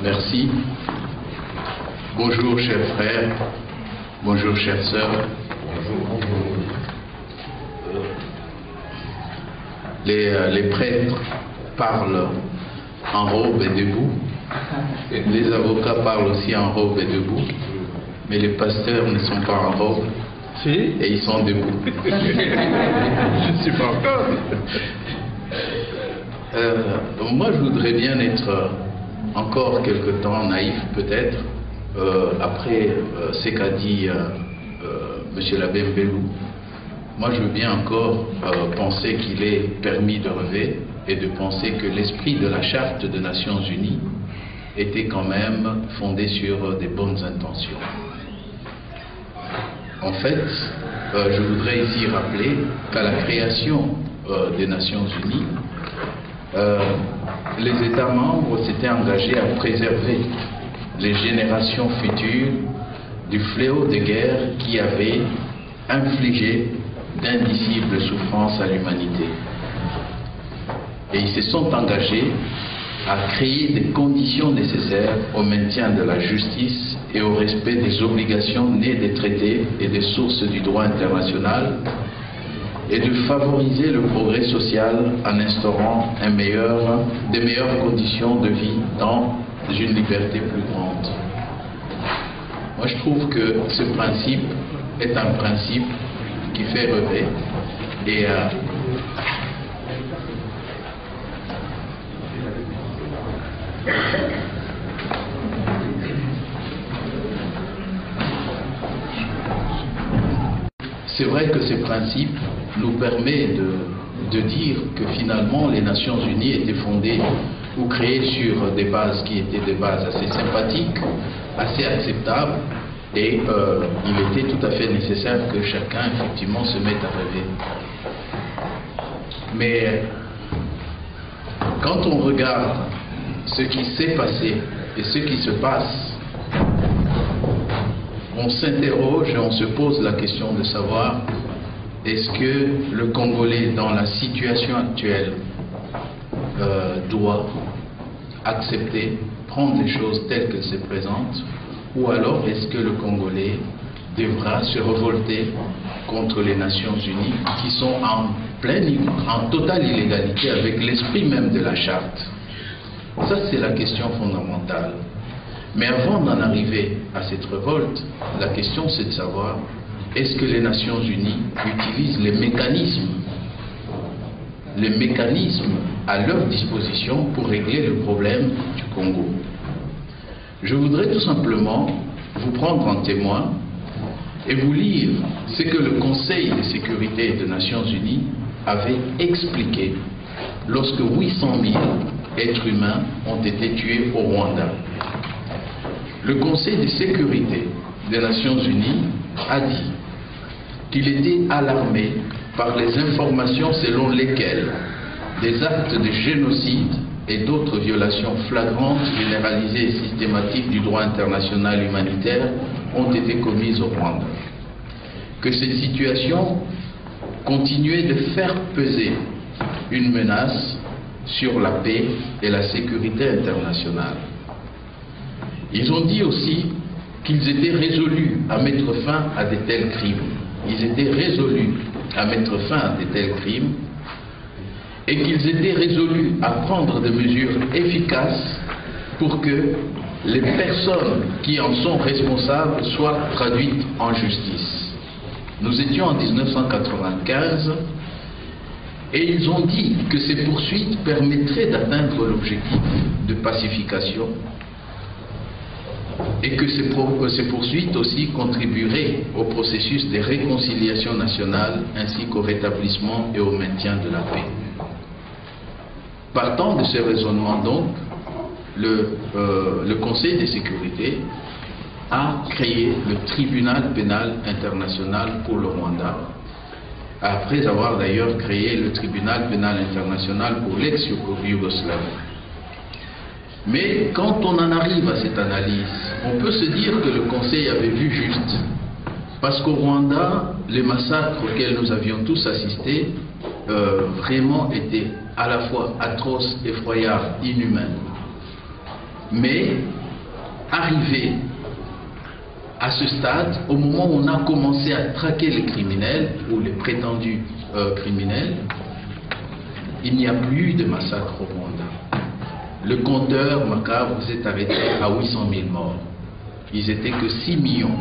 Merci. Bonjour chers frères, bonjour chères sœurs. Les prêtres parlent en robe et debout. Les avocats parlent aussi en robe et debout. Mais les pasteurs ne sont pas en robe et ils sont debout. Je ne suis pas encore. Moi, je voudrais bien être encore quelque temps naïf, peut-être, après ce qu'a dit M. l'abbé Mbelou. Moi, je veux bien encore penser qu'il est permis de rêver et de penser que l'esprit de la Charte des Nations Unies était quand même fondé sur des bonnes intentions. En fait, je voudrais ici rappeler qu'à la création des Nations Unies, les États membres s'étaient engagés à préserver les générations futures du fléau de guerre qui avait infligé d'indicibles souffrances à l'humanité. Et ils se sont engagés à créer des conditions nécessaires au maintien de la justice et au respect des obligations nées des traités et des sources du droit international, et de favoriser le progrès social en instaurant des meilleures conditions de vie dans une liberté plus grande. Moi, je trouve que ce principe est un principe qui fait rêver et c'est vrai que ces principes nous permettent de dire que finalement les Nations Unies étaient fondées ou créées sur des bases qui étaient des bases assez sympathiques, assez acceptables, et il était tout à fait nécessaire que chacun effectivement se mette à rêver. Mais quand on regarde ce qui s'est passé et ce qui se passe, on s'interroge et on se pose la question de savoir est-ce que le Congolais, dans la situation actuelle, doit accepter, prendre les choses telles qu'elles se présentent, ou alors est-ce que le Congolais devra se révolter contre les Nations Unies qui sont en totale illégalité avec l'esprit même de la Charte? Ça, c'est la question fondamentale. Mais avant d'en arriver à cette révolte, la question c'est de savoir est-ce que les Nations Unies utilisent les mécanismes à leur disposition pour régler le problème du Congo. Je voudrais tout simplement vous prendre en témoin et vous lire ce que le Conseil de sécurité des Nations Unies avait expliqué lorsque 800 000 êtres humains ont été tués au Rwanda. Le Conseil de sécurité des Nations Unies a dit qu'il était alarmé par les informations selon lesquelles des actes de génocide et d'autres violations flagrantes, généralisées et systématiques du droit international humanitaire ont été commises au Rwanda. Que cette situation continuait de faire peser une menace sur la paix et la sécurité internationale. Ils ont dit aussi qu'ils étaient résolus à mettre fin à de tels crimes. Ils étaient résolus à mettre fin à de tels crimes et qu'ils étaient résolus à prendre des mesures efficaces pour que les personnes qui en sont responsables soient traduites en justice. Nous étions en 1995 et ils ont dit que ces poursuites permettraient d'atteindre l'objectif de pacification et que ces poursuites aussi contribueraient au processus de réconciliation nationale ainsi qu'au rétablissement et au maintien de la paix. Partant de ce raisonnement donc, le Conseil de sécurité a créé le tribunal pénal international pour le Rwanda, après avoir d'ailleurs créé le tribunal pénal international pour l'ex-Yougoslavie. Mais quand on en arrive à cette analyse, on peut se dire que le Conseil avait vu juste. Parce qu'au Rwanda, les massacres auxquels nous avions tous assisté vraiment étaient à la fois atroces, effroyables, inhumains. Mais arrivé à ce stade, au moment où on a commencé à traquer les criminels, ou les prétendus criminels, il n'y a plus de massacre au Rwanda. Le compteur macabre s'est arrêté à 800 000 morts. Ils n'étaient que 6 millions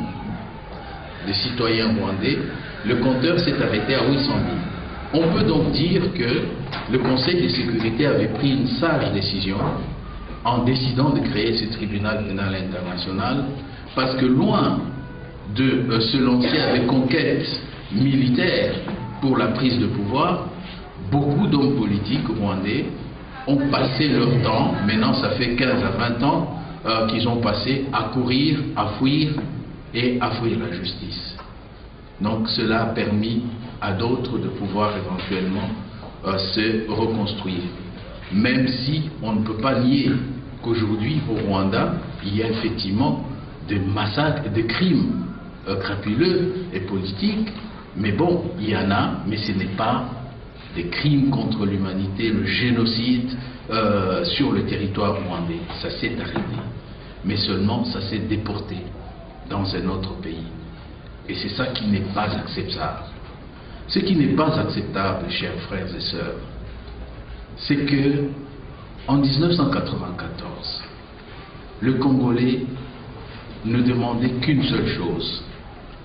de citoyens rwandais. Le compteur s'est arrêté à 800 000. On peut donc dire que le Conseil de sécurité avait pris une sage décision en décidant de créer ce tribunal pénal international, parce que loin de se lancer à des conquêtes militaires pour la prise de pouvoir, beaucoup d'hommes politiques rwandais ont passé leur temps, maintenant ça fait 15 à 20 ans, qu'ils ont passé à courir, à fuir et à fuir la justice. Donc cela a permis à d'autres de pouvoir éventuellement se reconstruire. Même si on ne peut pas nier qu'aujourd'hui au Rwanda, il y a effectivement des massacres, des crimes crapuleux et politiques, mais bon, il y en a, mais ce n'est pas des crimes contre l'humanité, le génocide sur le territoire rwandais. Ça s'est arrêté, mais seulement ça s'est déporté dans un autre pays. Et c'est ça qui n'est pas acceptable. Ce qui n'est pas acceptable, chers frères et sœurs, c'est que en 1994, le Congolais ne demandait qu'une seule chose,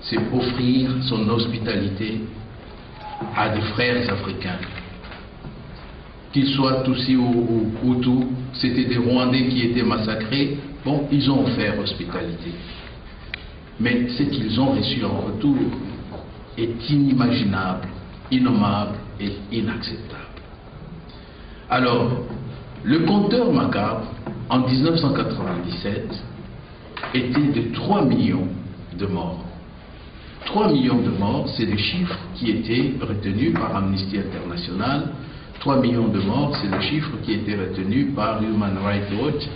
c'est offrir son hospitalité à des frères africains. Qu'ils soient Tutsis ou Hutus, c'était des Rwandais qui étaient massacrés, bon, ils ont offert hospitalité. Mais ce qu'ils ont reçu en retour est inimaginable, innommable et inacceptable. Alors, le compteur macabre, en 1997, était de 3 millions de morts. 3 millions de morts, c'est le chiffre qui était retenu par Amnesty International. 3 millions de morts, c'est le chiffre qui était retenu par Human Rights Watch.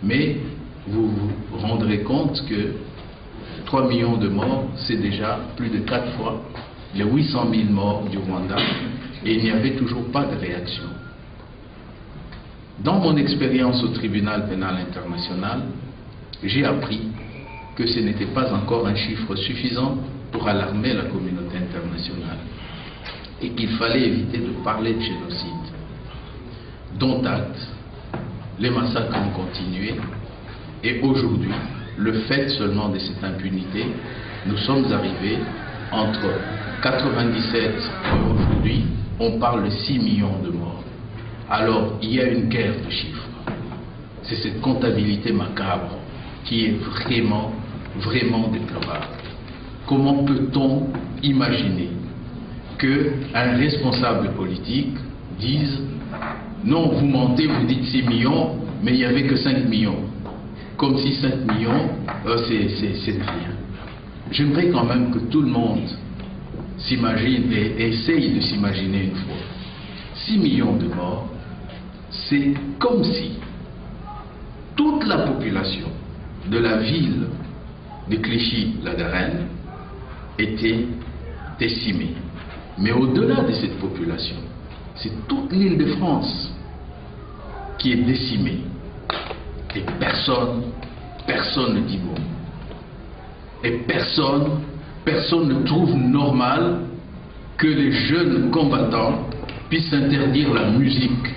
Mais vous vous rendrez compte que 3 millions de morts, c'est déjà plus de 4 fois les 800 000 morts du Rwanda, et il n'y avait toujours pas de réaction. Dans mon expérience au tribunal pénal international, j'ai appris que ce n'était pas encore un chiffre suffisant pour alarmer la communauté internationale et qu'il fallait éviter de parler de génocide. Dont acte, les massacres ont continué et aujourd'hui, le fait seulement de cette impunité, nous sommes arrivés entre 97 et aujourd'hui, on parle de 6 millions de morts. Alors, il y a une guerre de chiffres. C'est cette comptabilité macabre qui est vraiment, vraiment déplorable. Comment peut-on imaginer qu'un responsable politique dise « Non, vous mentez, vous dites 6 millions, mais il n'y avait que 5 millions. » Comme si 5 millions, c'est rien. J'aimerais quand même que tout le monde s'imagine et essaye de s'imaginer une fois. 6 millions de morts, c'est comme si toute la population de la ville de Clichy-la-Garenne était décimée. Mais au-delà de cette population, c'est toute l'île de France qui est décimée. Et personne ne dit mot. Et personne ne trouve normal que les jeunes combattants puissent interdire la musique,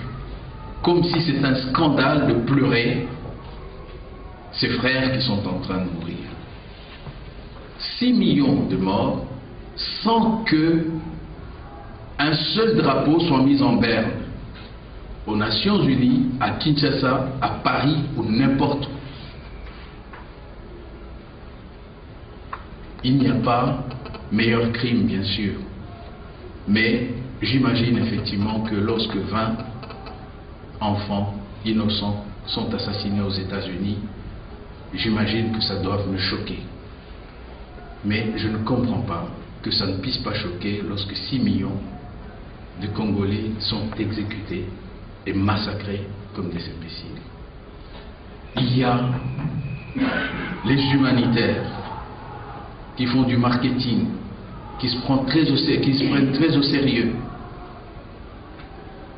comme si c'est un scandale de pleurer ces frères qui sont en train de mourir. 6 millions de morts sans que un seul drapeau soit mis en berne aux Nations Unies, à Kinshasa, à Paris ou n'importe où. Il n'y a pas meilleur crime, bien sûr, mais j'imagine effectivement que lorsque 20 enfants innocents sont assassinés aux États-Unis, j'imagine que ça doit me choquer. Mais je ne comprends pas que ça ne puisse pas choquer lorsque 6 millions de Congolais sont exécutés et massacrés comme des imbéciles. Il y a les humanitaires qui font du marketing, qui se prennent très au sérieux,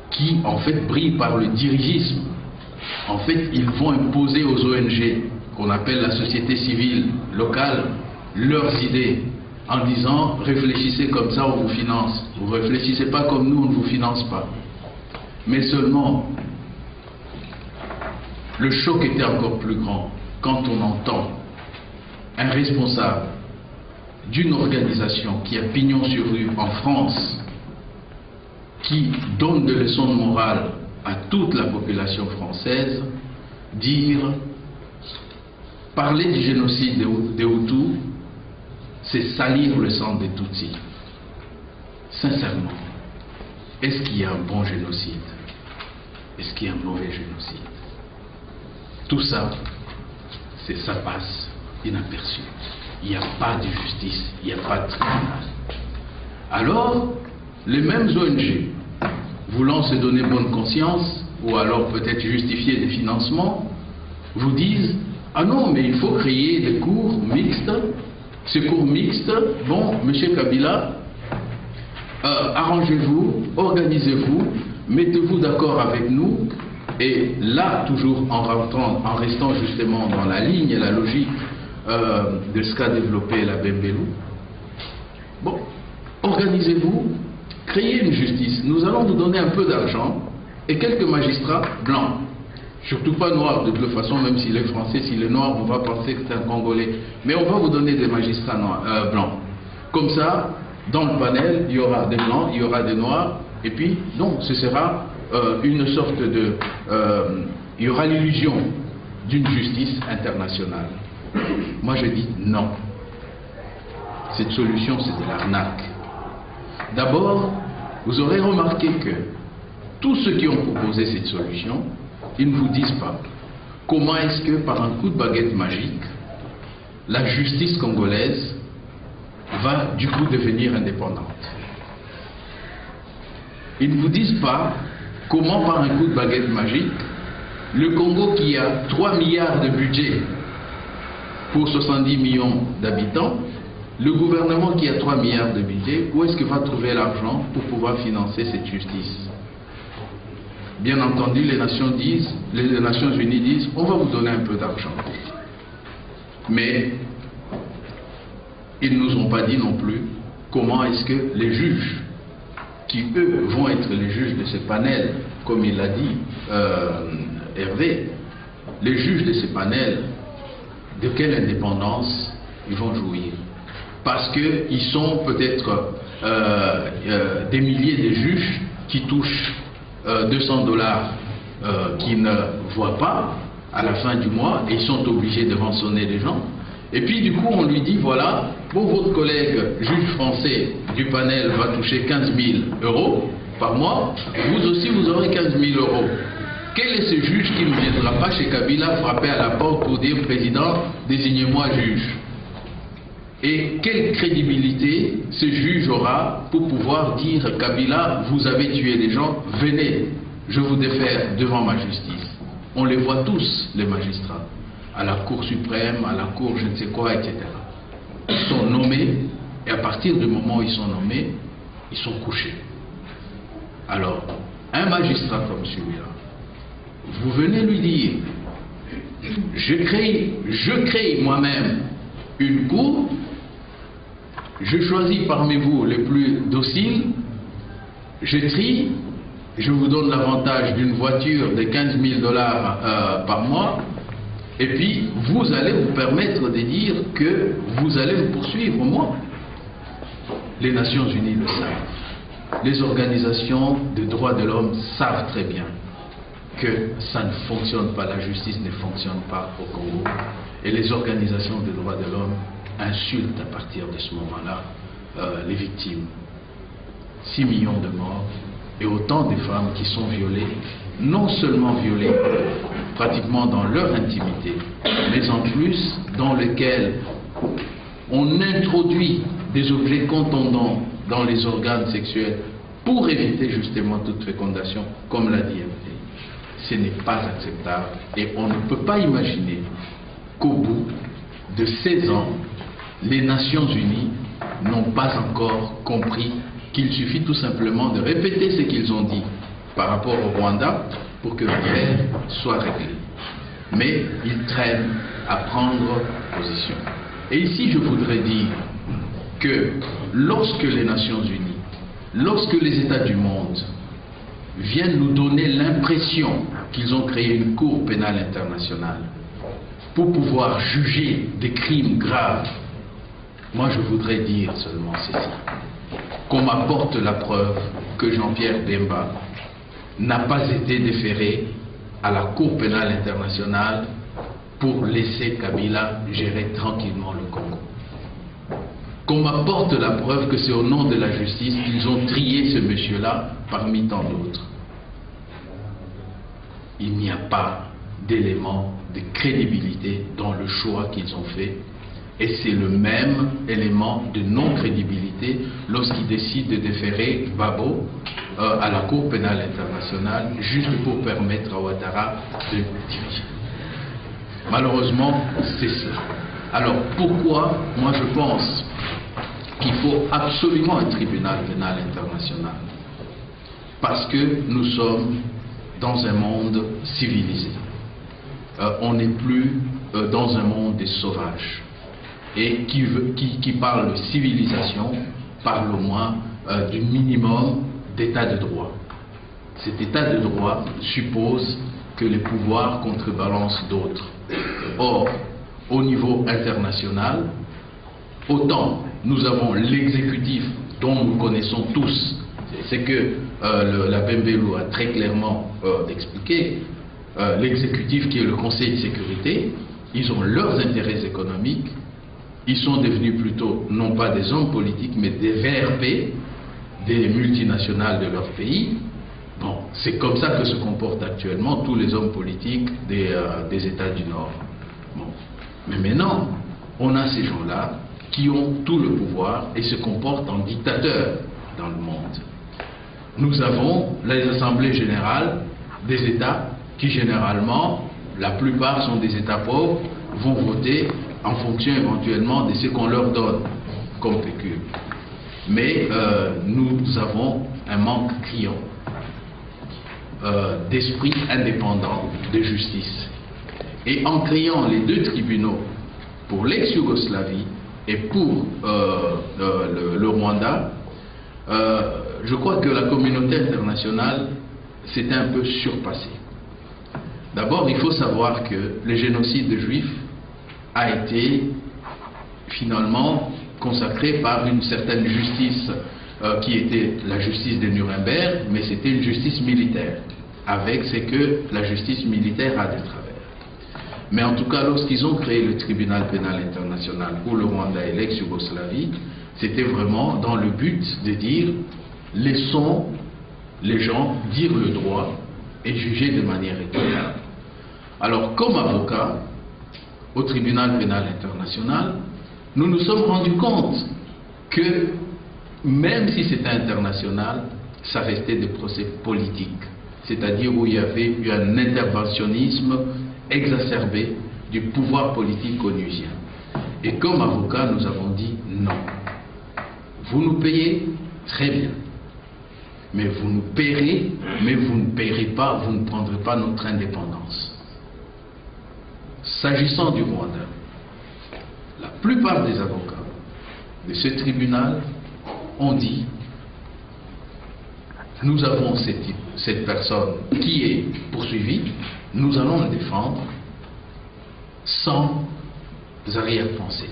qui en fait brillent par le dirigisme, En fait, ils vont imposer aux ONG, qu'on appelle la société civile locale, leurs idées, en disant « réfléchissez comme ça, on vous finance. Vous ne réfléchissez pas comme nous, on ne vous finance pas. » Mais seulement, le choc était encore plus grand quand on entend un responsable d'une organisation qui a pignon sur rue en France, qui donne des leçons de morale à toute la population française, dire, parler du génocide des Hutus, c'est salir le sang des Tutsis. Sincèrement, est-ce qu'il y a un bon génocide? Est-ce qu'il y a un mauvais génocide? Tout ça, ça passe inaperçu. Il n'y a pas de justice, il n'y a pas de tribunal. Alors, les mêmes ONG, voulant se donner bonne conscience, ou alors peut-être justifier des financements, vous disent « Ah non, mais il faut créer des cours mixtes. Ces cours mixtes, bon, M. Kabila, arrangez-vous, organisez-vous, mettez-vous d'accord avec nous. » Et là, toujours en restant justement dans la ligne et la logique de ce qu'a développé la Bembelou, bon, organisez-vous, créez une justice. Nous allons vous donner un peu d'argent et quelques magistrats blancs. Surtout pas noirs, de toute façon, même s'il est français, s'il est noir, on va penser que c'est un Congolais. Mais on va vous donner des magistrats blancs. Comme ça, dans le panel, il y aura des blancs, il y aura des noirs, et puis, non, ce sera une sorte de... il y aura l'illusion d'une justice internationale. Moi, je dis non. Cette solution, c'est de l'arnaque. D'abord, vous aurez remarqué que tous ceux qui ont proposé cette solution, ils ne vous disent pas comment est-ce que, par un coup de baguette magique, la justice congolaise va du coup devenir indépendante. Ils ne vous disent pas comment, par un coup de baguette magique, le Congo qui a 3 milliards de budget pour 70 millions d'habitants, le gouvernement qui a 3 milliards de budget, où est-ce qu'il va trouver l'argent pour pouvoir financer cette justice? Bien entendu, les Nations Unies disent, on va vous donner un peu d'argent. Mais ils ne nous ont pas dit non plus comment est-ce que les juges, qui eux vont être les juges de ce panel, comme il l'a dit Hervé, les juges de ce panel, de quelle indépendance ils vont jouir? Parce qu'ils sont peut-être des milliers de juges qui touchent $200 qu'ils ne voient pas à la fin du mois et ils sont obligés de rançonner les gens. Et puis du coup on lui dit voilà, bon, votre collègue juge français du panel va toucher 15 000 € par mois, vous aussi vous aurez 15 000 €. Quel est ce juge qui ne viendra pas chez Kabila frapper à la porte pour dire président, désignez-moi juge? Et quelle crédibilité ce juge aura pour pouvoir dire Kabila, vous avez tué des gens, venez, je vous défère devant ma justice. On les voit tous, les magistrats, à la Cour suprême, à la Cour je ne sais quoi, etc. Ils sont nommés, et à partir du moment où ils sont nommés, ils sont couchés. Alors, un magistrat comme celui-là, vous venez lui dire, je crée moi-même une cour, je choisis parmi vous les plus dociles, je trie, je vous donne l'avantage d'une voiture de 15 000 $ par mois, et puis vous allez vous permettre de dire que vous allez me poursuivre, moi. Les Nations Unies le savent. Les organisations des droits de l'homme savent très bien que ça ne fonctionne pas, la justice ne fonctionne pas au Congo. Et les organisations des droits de l'homme insultent à partir de ce moment-là les victimes. 6 millions de morts et autant de femmes qui sont violées, non seulement violées pratiquement dans leur intimité, mais en plus dans lesquelles on introduit des objets contondants dans les organes sexuels pour éviter justement toute fécondation, comme l'a dit MT. Ce n'est pas acceptable et on ne peut pas imaginer qu'au bout de 16 ans, les Nations Unies n'ont pas encore compris qu'il suffit tout simplement de répéter ce qu'ils ont dit par rapport au Rwanda pour que l'affaire soit réglée. Mais ils traînent à prendre position. Et ici, je voudrais dire que lorsque les Nations Unies, lorsque les États du monde viennent nous donner l'impression qu'ils ont créé une Cour pénale internationale pour pouvoir juger des crimes graves, moi je voudrais dire seulement ceci, qu'on m'apporte la preuve que Jean-Pierre Bemba n'a pas été déféré à la Cour pénale internationale pour laisser Kabila gérer tranquillement le Congo. Qu'on m'apporte la preuve que c'est au nom de la justice qu'ils ont trié ce monsieur-là parmi tant d'autres. Il n'y a pas d'élément de crédibilité dans le choix qu'ils ont fait. Et c'est le même élément de non-crédibilité lorsqu'ils décident de déférer Gbagbo à la Cour pénale internationale juste pour permettre à Ouattara de diriger. Malheureusement, c'est cela. Alors pourquoi moi je pense qu'il faut absolument un tribunal pénal international? Parce que nous sommes dans un monde civilisé. On n'est plus dans un monde des sauvages. Et qui parle de civilisation parle au moins du minimum d'état de droit. Cet état de droit suppose que les pouvoirs contrebalancent d'autres. Or, au niveau international, autant nous avons l'exécutif dont nous connaissons tous, c'est que la Bembelou a très clairement expliqué, l'exécutif qui est le Conseil de sécurité, ils ont leurs intérêts économiques, ils sont devenus plutôt non pas des hommes politiques mais des VRP, des multinationales de leur pays. Bon, c'est comme ça que se comportent actuellement tous les hommes politiques des États du Nord. Bon. Mais maintenant, on a ces gens-là qui ont tout le pouvoir et se comportent en dictateurs dans le monde. Nous avons les assemblées générales des États qui généralement, la plupart sont des États pauvres, vont voter en fonction éventuellement de ce qu'on leur donne comme pécule. Mais nous avons un manque criant d'esprit indépendant de justice. Et en créant les deux tribunaux pour l'ex-Yougoslavie et pour le Rwanda, je crois que la communauté internationale s'est un peu surpassée. D'abord, il faut savoir que le génocide de Juifs a été finalement consacré par une certaine justice qui était la justice de Nuremberg, mais c'était une justice militaire, avec ce que la justice militaire a de travers. Mais en tout cas, lorsqu'ils ont créé le tribunal pénal international pour le Rwanda et l'ex-Yougoslavie, c'était vraiment dans le but de dire laissons les gens dire le droit et juger de manière équitable. Alors, comme avocat au tribunal pénal international, nous nous sommes rendus compte que même si c'était international, ça restait des procès politiques, c'est-à-dire où il y avait eu un interventionnisme exacerbé du pouvoir politique onusien. Et comme avocat, nous avons dit non. Vous nous payez, très bien. Mais vous nous payerez, mais vous ne payerez pas, vous ne prendrez pas notre indépendance. S'agissant du Rwanda, la plupart des avocats de ce tribunal ont dit nous avons cette personne qui est poursuivie, nous allons le défendre sans arrière-pensée,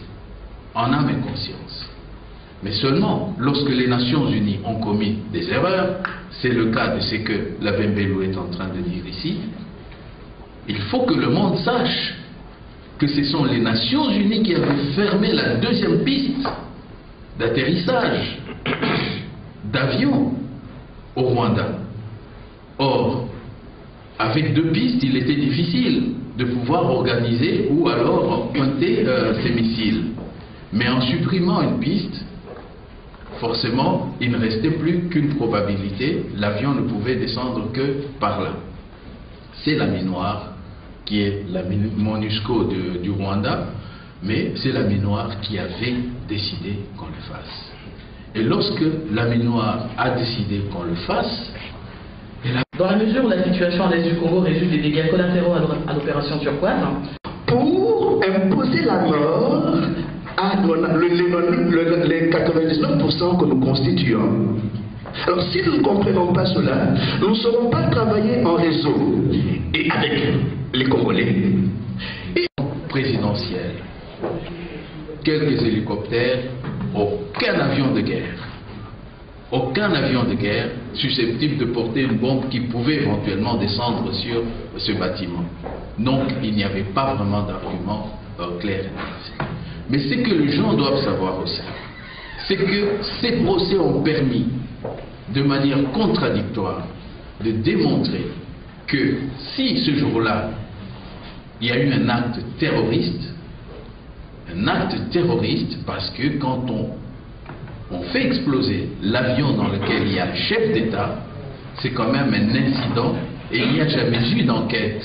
en âme et conscience. Mais seulement lorsque les Nations Unies ont commis des erreurs, c'est le cas de ce que la Bembelou est en train de dire ici, il faut que le monde sache que ce sont les Nations Unies qui avaient fermé la deuxième piste d'atterrissage d'avions au Rwanda. Or, avec deux pistes, il était difficile de pouvoir organiser ou alors pointer ces missiles. Mais en supprimant une piste, forcément, il ne restait plus qu'une probabilité, l'avion ne pouvait descendre que par là. C'est la Minoire qui est la MONUSCO du Rwanda, mais c'est la Minoire qui avait décidé qu'on le fasse. Et lorsque la Minoire a décidé qu'on le fasse, Dans la mesure où la situation à l'est du Congo résulte des dégâts collatéraux à l'opération Turquoise, pour imposer la mort à les 99% que nous constituons. Alors si nous ne comprenons pas cela, nous ne saurons pas travailler en réseau et avec les Congolais. Présidentielle, quelques hélicoptères, aucun avion de guerre. Aucun avion de guerre susceptible de porter une bombe qui pouvait éventuellement descendre sur ce bâtiment. Donc il n'y avait pas vraiment d'argument clair et net. Mais ce que les gens doivent savoir aussi, c'est que ces procès ont permis, de manière contradictoire, de démontrer que si ce jour-là, il y a eu un acte terroriste parce que quand on fait exploser l'avion dans lequel il y a le chef d'État, c'est quand même un incident et il n'y a jamais eu d'enquête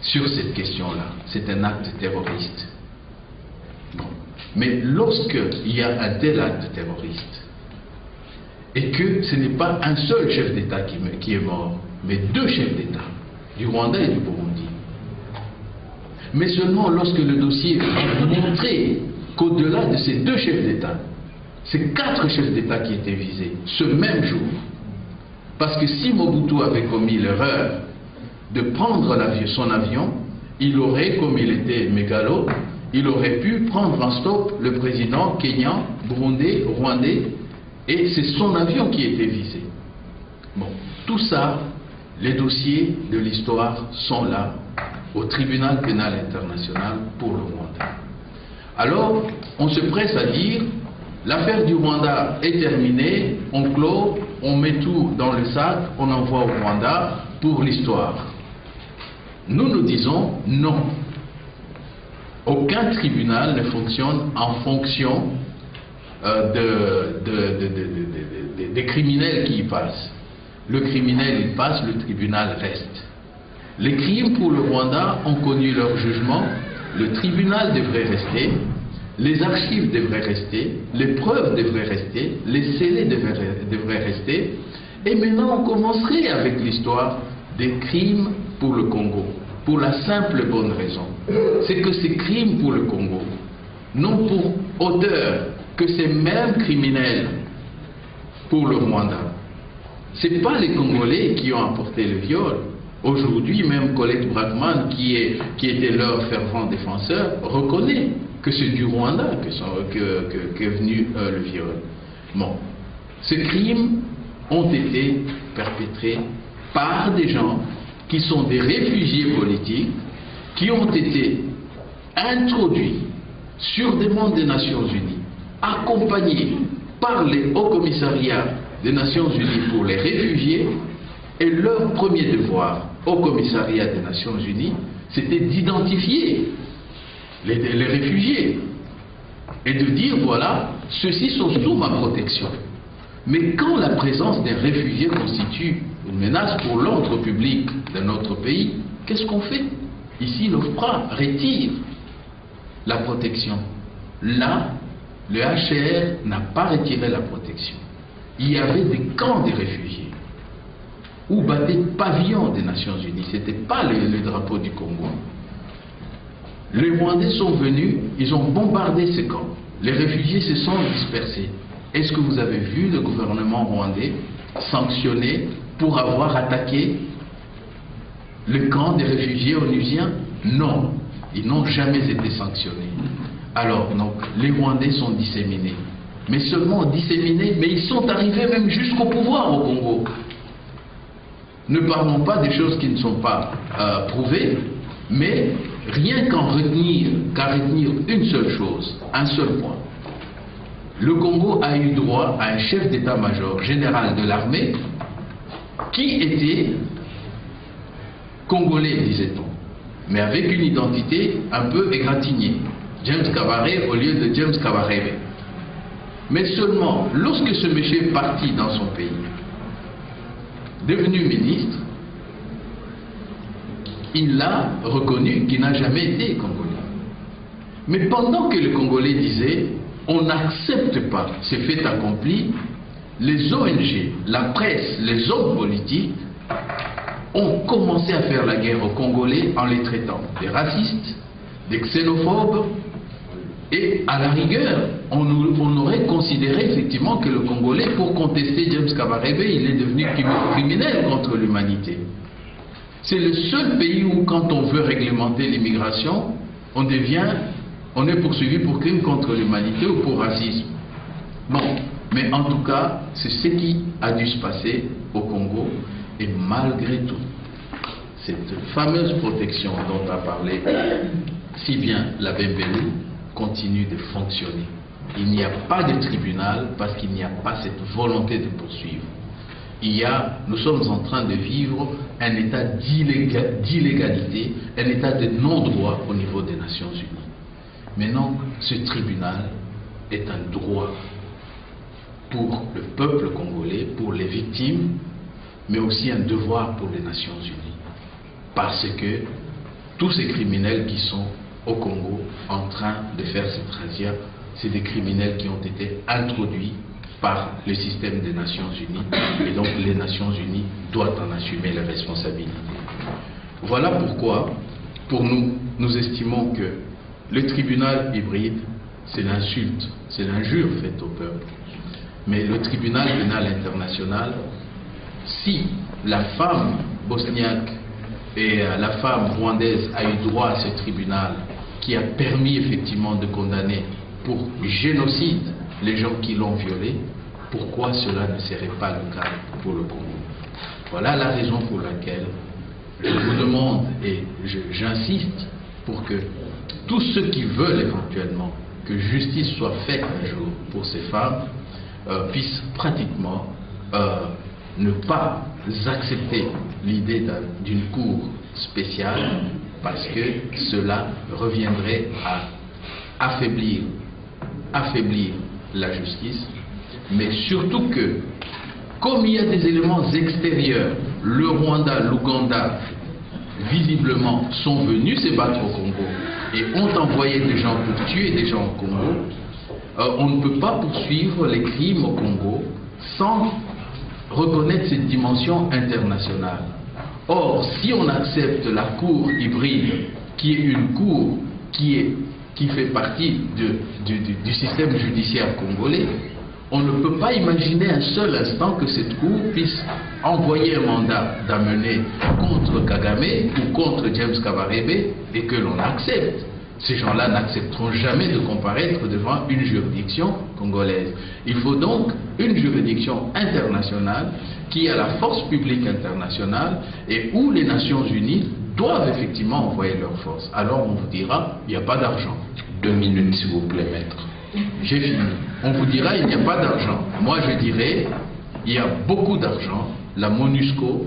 sur cette question-là. C'est un acte terroriste. Bon. Mais lorsqu'il y a un tel acte terroriste et que ce n'est pas un seul chef d'État qui est mort, mais deux chefs d'État, du Rwanda et du Burundi, mais seulement lorsque le dossier a montré qu'au-delà de ces deux chefs d'État, c'est 4 chefs d'État qui étaient visés ce même jour. Parce que si Mobutu avait commis l'erreur de prendre son avion, il aurait, comme il était mégalo, il aurait pu prendre en stop le président kenyan, burundais, rwandais, et c'est son avion qui était visé. Bon, tout ça, les dossiers de l'histoire sont là, au tribunal pénal international pour le Rwanda. Alors, on se presse à dire, l'affaire du Rwanda est terminée, on clôt, on met tout dans le sac, on envoie au Rwanda pour l'histoire. Nous nous disons non. Aucun tribunal ne fonctionne en fonction des criminels qui y passent. Le criminel il passe, le tribunal reste. Les crimes pour le Rwanda ont connu leur jugement, le tribunal devrait rester, les archives devraient rester, les preuves devraient rester, les scellés devraient rester, et maintenant on commencerait avec l'histoire des crimes pour le Congo, pour la simple et bonne raison, c'est que ces crimes pour le Congo n'ont pour auteur que ces mêmes criminels pour le Rwanda. Ce n'est pas les Congolais qui ont apporté le viol. Aujourd'hui, même Colette Brackman, qui était leur fervent défenseur, reconnaît que c'est du Rwanda qu'est venu le viol. Bon, ces crimes ont été perpétrés par des gens qui sont des réfugiés politiques, qui ont été introduits sur demande des Nations Unies, accompagnés par les hauts commissariats des Nations Unies pour les réfugiés, et leur premier devoir au commissariat des Nations Unies, c'était d'identifier les réfugiés et de dire voilà, ceux-ci sont sous ma protection. Mais quand la présence des réfugiés constitue une menace pour l'ordre public de notre pays, qu'est-ce qu'on fait? Ici, l'OFPRA retire la protection. Là, le HCR n'a pas retiré la protection. Il y avait des camps des réfugiés où battaient pavillons des Nations Unies. Ce n'était pas le drapeau du Congo. Les Rwandais sont venus, ils ont bombardé ces camps. Les réfugiés se sont dispersés. Est-ce que vous avez vu le gouvernement rwandais sanctionner pour avoir attaqué le camp des réfugiés onusiens? Non, ils n'ont jamais été sanctionnés. Alors, donc, les Rwandais sont disséminés. Mais seulement disséminés, mais ils sont arrivés même jusqu'au pouvoir au Congo. Ne parlons pas des choses qui ne sont pas prouvées, mais rien qu'à retenir une seule chose, un seul point. Le Congo a eu droit à un chef d'état-major général de l'armée qui était congolais, disait-on, mais avec une identité un peu égratignée. James Kabaré au lieu de James Kabarebe. Mais seulement, lorsque ce monsieur est parti dans son pays, devenu ministre, il a reconnu qu'il n'a jamais été congolais. Mais pendant que les Congolais disaient on n'accepte pas ces faits accomplis, les ONG, la presse, les hommes politiques ont commencé à faire la guerre aux Congolais en les traitant des racistes, des xénophobes, et à la rigueur, on aurait considéré effectivement que le Congolais, pour contester James Kabarebe, il est devenu criminel contre l'humanité. C'est le seul pays où, quand on veut réglementer l'immigration, on est poursuivi pour crime contre l'humanité ou pour racisme. Bon, mais en tout cas, c'est ce qui a dû se passer au Congo, et malgré tout, cette fameuse protection dont a parlé si bien l'abbé Mbelou continue de fonctionner. Il n'y a pas de tribunal parce qu'il n'y a pas cette volonté de poursuivre. Nous sommes en train de vivre un état d'illégalité, un état de non-droit au niveau des Nations Unies. Maintenant, ce tribunal est un droit pour le peuple congolais, pour les victimes, mais aussi un devoir pour les Nations Unies. Parce que tous ces criminels qui sont au Congo en train de faire cette razzia, c'est des criminels qui ont été introduits par le système des Nations Unies, et donc les Nations Unies doivent en assumer les responsabilités. Voilà pourquoi, pour nous, nous estimons que le tribunal hybride, c'est l'insulte, c'est l'injure faite au peuple. Mais le tribunal pénal international, si la femme bosniaque et la femme rwandaise a eu droit à ce tribunal qui a permis effectivement de condamner pour génocide les gens qui l'ont violé, pourquoi cela ne serait pas le cas pour le Congo? Voilà la raison pour laquelle je vous demande et j'insiste pour que tous ceux qui veulent éventuellement que justice soit faite un jour pour ces femmes puissent pratiquement ne pas accepter l'idée d'une cour spéciale, parce que cela reviendrait à affaiblir la justice, mais surtout que, comme il y a des éléments extérieurs, le Rwanda, l'Ouganda, visiblement sont venus se battre au Congo et ont envoyé des gens pour tuer des gens au Congo, on ne peut pas poursuivre les crimes au Congo sans reconnaître cette dimension internationale. Or, si on accepte la cour hybride, qui est une cour qui fait partie du système judiciaire congolais, on ne peut pas imaginer un seul instant que cette cour puisse envoyer un mandat d'amener contre Kagame ou contre James Kabarebe et que l'on accepte. Ces gens-là n'accepteront jamais de comparaître devant une juridiction congolaise. Il faut donc une juridiction internationale qui a la force publique internationale et où les Nations Unies doivent effectivement envoyer leurs forces. Alors on vous dira, il n'y a pas d'argent. 2 minutes s'il vous plaît, maître. J'ai fini. On vous dira, il n'y a pas d'argent. Moi je dirais, il y a beaucoup d'argent. La MONUSCO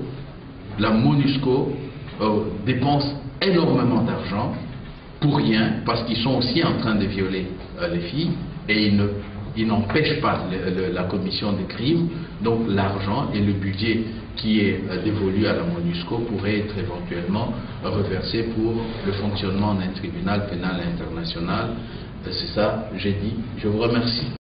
dépense énormément d'argent pour rien, parce qu'ils sont aussi en train de violer les filles, et ils n'empêchent pas la commission des crimes. Donc l'argent et le budget qui est dévolu à la MONUSCO pourrait être éventuellement reversé pour le fonctionnement d'un tribunal pénal international. C'est ça, j'ai dit. Je vous remercie.